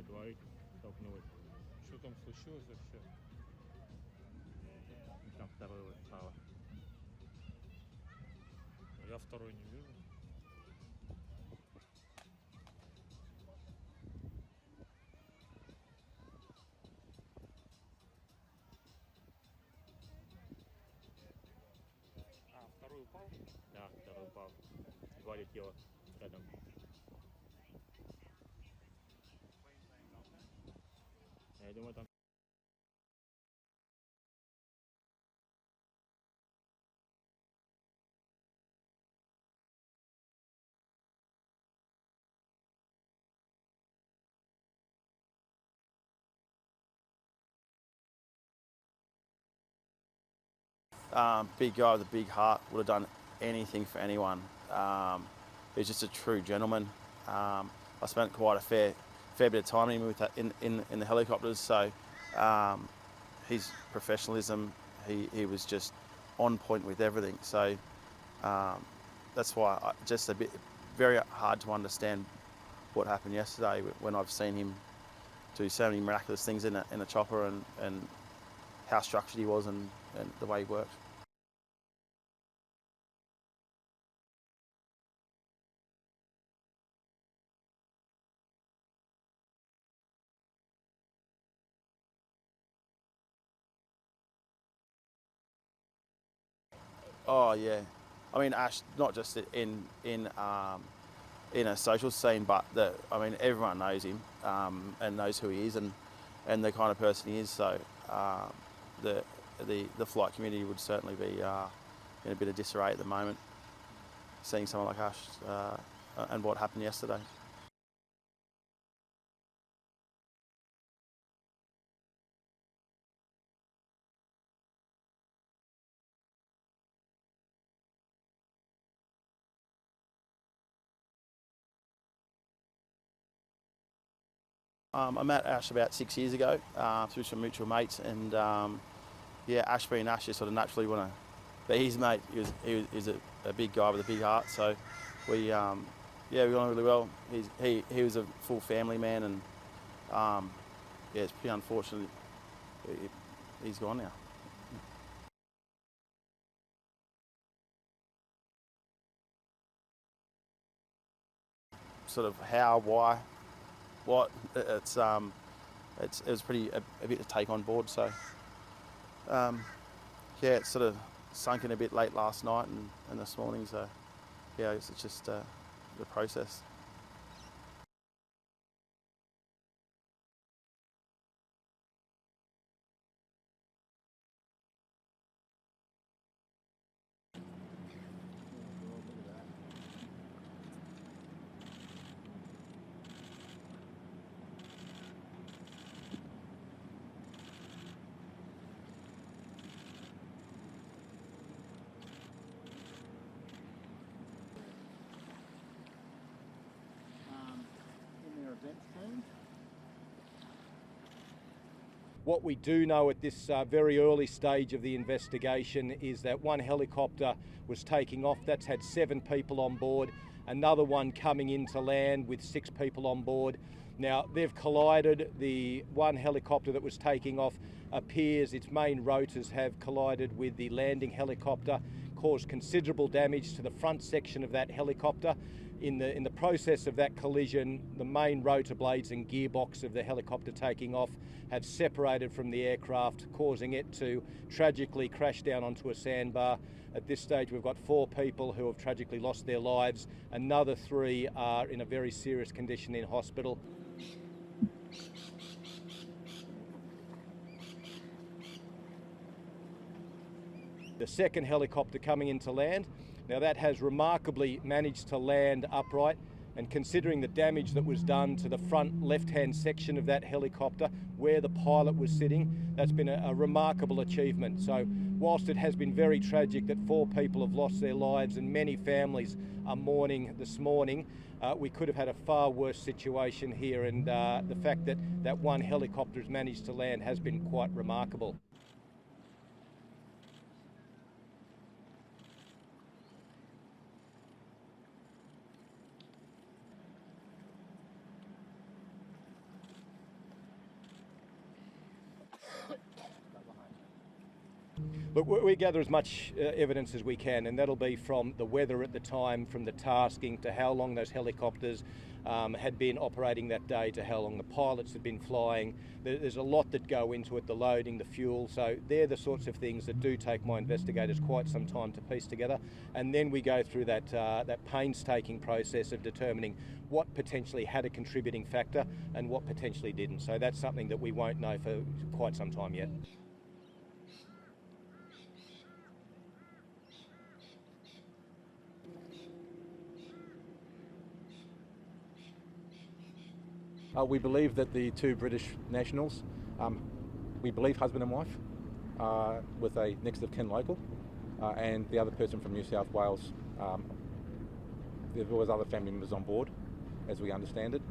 дворик, столкнулась. Что там случилось вообще? И там второй вот справа. Я второй не вижу. А, второй упал? Да, второй упал. Два летело рядом. Я думаю, там... Big guy with a big heart, would have done anything for anyone. He's just a true gentleman. I spent quite a fair bit of time with that in the helicopters. So his professionalism, he was just on point with everything. So that's why just a bit very hard to understand what happened yesterday when I've seen him do so many miraculous things in a chopper and how structured he was and the way he worked. Oh yeah, I mean Ash, not just in a social scene, but everyone knows him and knows who he is and the kind of person he is. So the flight community would certainly be in a bit of disarray at the moment, seeing someone like Ash and what happened yesterday. I met Ash about 6 years ago through some mutual mates, and Ash being Ash, you sort of naturally want to be his mate. He was a big guy with a big heart, so we got on really well. He was a full family man, and it's pretty unfortunate he's gone now. Sort of how, why, what, it was pretty a bit to take on board. So it sort of sunk in a bit late last night and this morning. So it's just the process. What we do know at this very early stage of the investigation is that one helicopter was taking off. That's had 7 people on board. Another one coming into land with 6 people on board. Now, they've collided. The one helicopter that was taking off appears its main rotors have collided with the landing helicopter, caused considerable damage to the front section of that helicopter. In the process of that collision, the main rotor blades and gearbox of the helicopter taking off have separated from the aircraft, causing it to tragically crash down onto a sandbar. At this stage, we've got 4 people who have tragically lost their lives. Another 3 are in a very serious condition in hospital. The second helicopter coming into land, now that has remarkably managed to land upright, and considering the damage that was done to the front left-hand section of that helicopter where the pilot was sitting, that's been a remarkable achievement. So whilst it has been very tragic that 4 people have lost their lives and many families are mourning this morning, we could have had a far worse situation here, and the fact that that one helicopter has managed to land has been quite remarkable. Look, we gather as much evidence as we can, and that'll be from the weather at the time, from the tasking, to how long those helicopters had been operating that day, to how long the pilots had been flying. There's a lot that go into it, the loading, the fuel, so they're the sorts of things that do take my investigators quite some time to piece together. And then we go through that painstaking process of determining what potentially had a contributing factor and what potentially didn't. So that's something that we won't know for quite some time yet. We believe that the two British nationals, we believe husband and wife, with a next of kin local, and the other person from New South Wales. There was other family members on board, as we understand it.